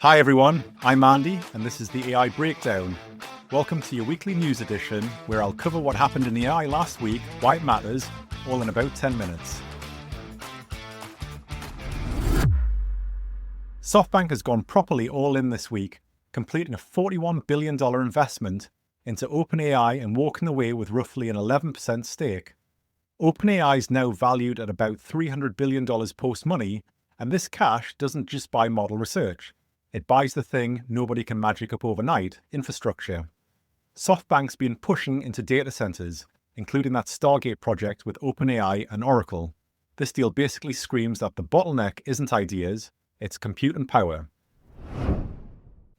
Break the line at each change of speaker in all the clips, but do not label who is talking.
Hi everyone, I'm Andy and this is the AI Breakdown. Welcome to your weekly news edition where I'll cover what happened in AI last week, why it matters, all in about 10 minutes. SoftBank has gone properly all in this week, completing a $41 billion investment into OpenAI and walking away with roughly an 11% stake. OpenAI is now valued at about $300 billion post-money, and this cash doesn't just buy model research. It buys the thing nobody can magic up overnight, infrastructure. SoftBank's been pushing into data centers, including that Stargate project with OpenAI and Oracle. This deal basically screams that the bottleneck isn't ideas, it's compute and power.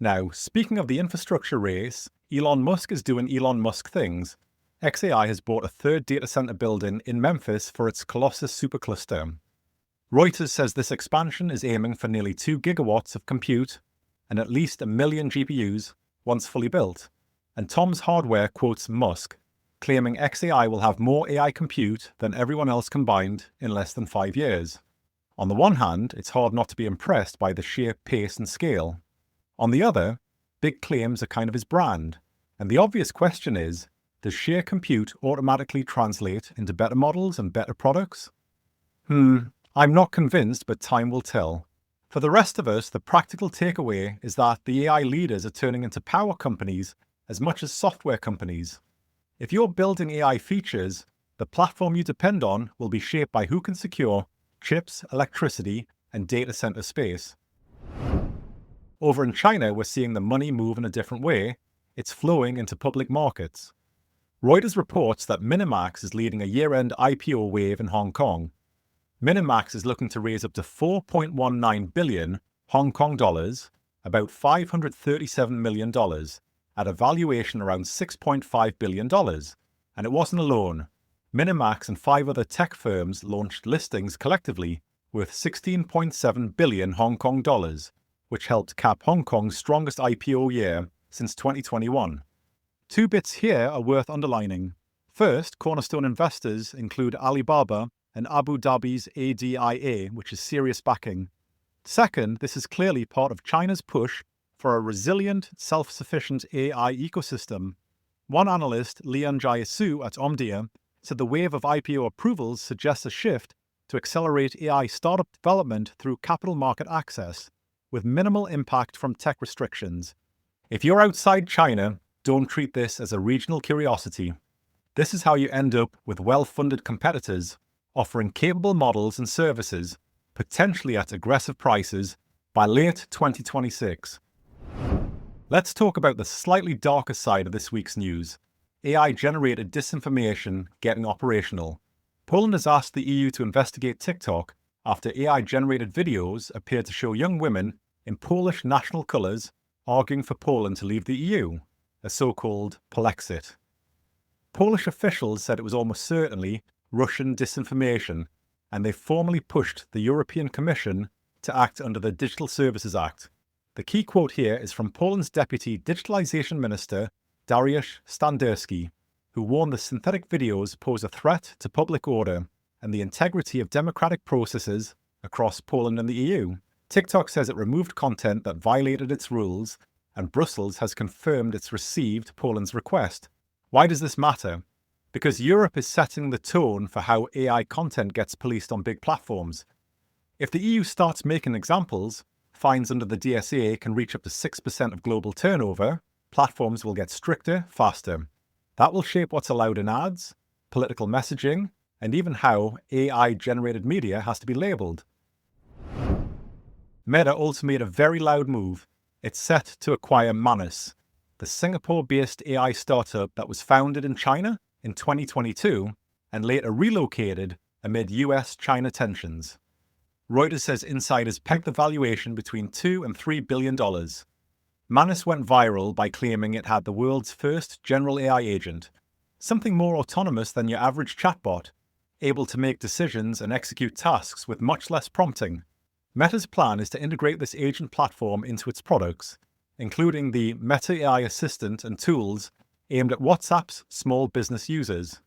Now, speaking of the infrastructure race, Elon Musk is doing Elon Musk things. xAI has bought a third data center building in Memphis for its Colossus supercluster. Reuters says this expansion is aiming for nearly 2 gigawatts of compute and at least 1 million GPUs once fully built. And Tom's Hardware quotes Musk, claiming xAI will have more AI compute than everyone else combined in less than 5 years. On the one hand, it's hard not to be impressed by the sheer pace and scale. On the other, big claims are kind of his brand. And the obvious question is, does sheer compute automatically translate into better models and better products? I'm not convinced, but time will tell. For the rest of us, the practical takeaway is that the AI leaders are turning into power companies as much as software companies. If you're building AI features, the platform you depend on will be shaped by who can secure chips, electricity, and data center space. Over in China, we're seeing the money move in a different way. It's flowing into public markets. Reuters reports that MiniMax is leading a year-end IPO wave in Hong Kong. MiniMax is looking to raise up to 4.19 billion Hong Kong dollars, about $537 million, at a valuation around $6.5 billion. And it wasn't alone. MiniMax and 5 other tech firms launched listings collectively worth 16.7 billion Hong Kong dollars, which helped cap Hong Kong's strongest IPO year since 2021. 2 bits here are worth underlining. First, cornerstone investors include Alibaba and Abu Dhabi's ADIA, which is serious backing. Second, this is clearly part of China's push for a resilient, self-sufficient AI ecosystem. One analyst, Lian Jiasu at Omdia, said the wave of IPO approvals suggests a shift to accelerate AI startup development through capital market access, with minimal impact from tech restrictions. If you're outside China, don't treat this as a regional curiosity. This is how you end up with well-funded competitors offering capable models and services, potentially at aggressive prices, by late 2026. Let's talk about the slightly darker side of this week's news. AI-generated disinformation getting operational. Poland has asked the EU to investigate TikTok after AI-generated videos appeared to show young women in Polish national colours arguing for Poland to leave the EU, a so-called Polexit. Polish officials said it was almost certainly Russian disinformation, and they formally pushed the European Commission to act under the Digital Services Act. The key quote here is from Poland's Deputy Digitalization Minister, Dariusz Standerski, who warned the synthetic videos pose a threat to public order and the integrity of democratic processes across Poland and the EU. TikTok says it removed content that violated its rules, and Brussels has confirmed it's received Poland's request. Why does this matter? Because Europe is setting the tone for how AI content gets policed on big platforms. If the EU starts making examples, fines under the DSA can reach up to 6% of global turnover, platforms will get stricter, faster. That will shape what's allowed in ads, political messaging, and even how AI-generated media has to be labelled. Meta also made a very loud move. It's set to acquire Manus, the Singapore-based AI startup that was founded in China in 2022 and later relocated amid US-China tensions. Reuters says insiders pegged the valuation between $2 and $3 billion. Manus went viral by claiming it had the world's first general AI agent, something more autonomous than your average chatbot, able to make decisions and execute tasks with much less prompting. Meta's plan is to integrate this agent platform into its products, including the Meta AI Assistant and tools aimed at WhatsApp's small business users.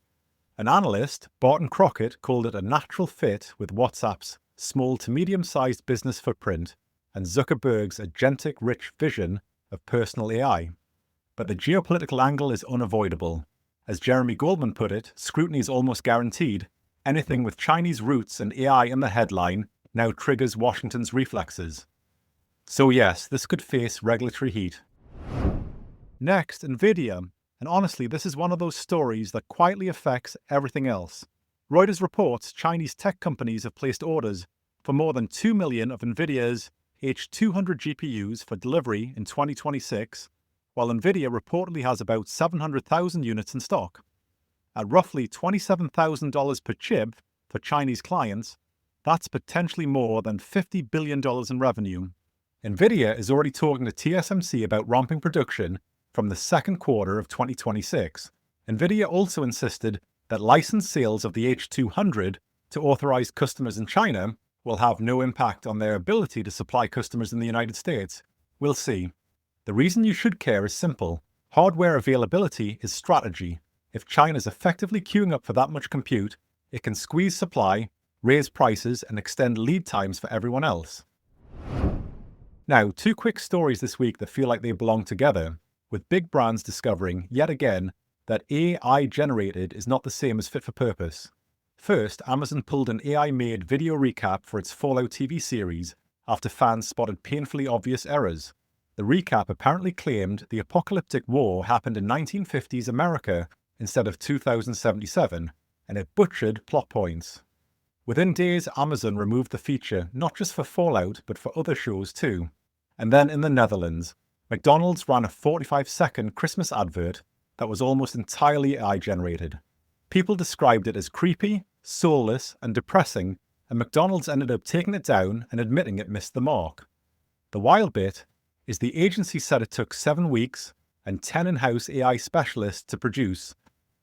An analyst, Barton Crockett, called it a natural fit with WhatsApp's small to medium-sized business footprint, and Zuckerberg's agentic-rich vision of personal AI. But the geopolitical angle is unavoidable. As Jeremy Goldman put it, scrutiny is almost guaranteed. Anything with Chinese roots and AI in the headline now triggers Washington's reflexes. So yes, this could face regulatory heat. Next, Nvidia. And honestly, this is one of those stories that quietly affects everything else. Reuters reports Chinese tech companies have placed orders for more than 2 million of Nvidia's H200 GPUs for delivery in 2026, while Nvidia reportedly has about 700,000 units in stock. At roughly $27,000 per chip for Chinese clients, that's potentially more than $50 billion in revenue. Nvidia is already talking to TSMC about ramping production from the second quarter of 2026. Nvidia also insisted that licensed sales of the H200 to authorized customers in China will have no impact on their ability to supply customers in the United States. We'll see. The reason you should care is simple. Hardware availability is strategy. If China's effectively queuing up for that much compute, it can squeeze supply, raise prices, and extend lead times for everyone else. Now, two quick stories this week that feel like they belong together, with big brands discovering, yet again, that AI generated is not the same as fit for purpose. First, Amazon pulled an AI-made video recap for its Fallout TV series after fans spotted painfully obvious errors. The recap apparently claimed the apocalyptic war happened in 1950s America instead of 2077, and it butchered plot points. Within days, Amazon removed the feature not just for Fallout, but for other shows too. And then in the Netherlands, McDonald's ran a 45-second Christmas advert that was almost entirely AI-generated. People described it as creepy, soulless, and depressing, and McDonald's ended up taking it down and admitting it missed the mark. The wild bit is the agency said it took 7 weeks and 10 in-house AI specialists to produce,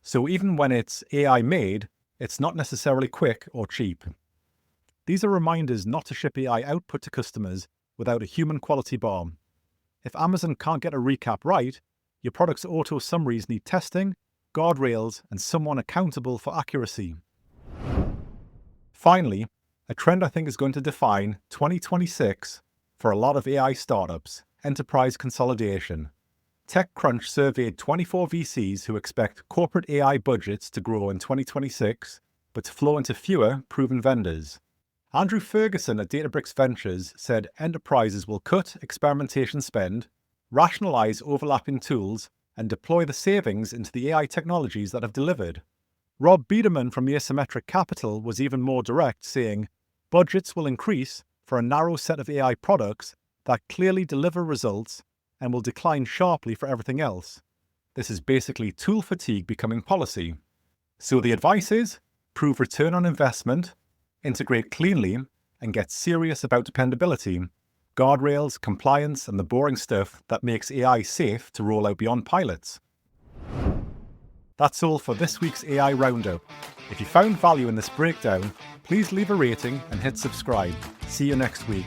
so even when it's AI-made, it's not necessarily quick or cheap. These are reminders not to ship AI output to customers without a human quality bar. If Amazon can't get a recap right, your product's auto summaries need testing, guardrails, and someone accountable for accuracy. Finally, a trend I think is going to define 2026 for a lot of AI startups: enterprise consolidation. TechCrunch surveyed 24 VCs who expect corporate AI budgets to grow in 2026, but to flow into fewer proven vendors. Andrew Ferguson at Databricks Ventures said enterprises will cut experimentation spend, rationalize overlapping tools, and deploy the savings into the AI technologies that have delivered. Rob Biederman from Asymmetric Capital was even more direct, saying, budgets will increase for a narrow set of AI products that clearly deliver results and will decline sharply for everything else. This is basically tool fatigue becoming policy. So the advice is, prove return on investment, integrate cleanly, and get serious about dependability, guardrails, compliance, and the boring stuff that makes AI safe to roll out beyond pilots. That's all for this week's AI Roundup. If you found value in this breakdown, please leave a rating and hit subscribe. See you next week.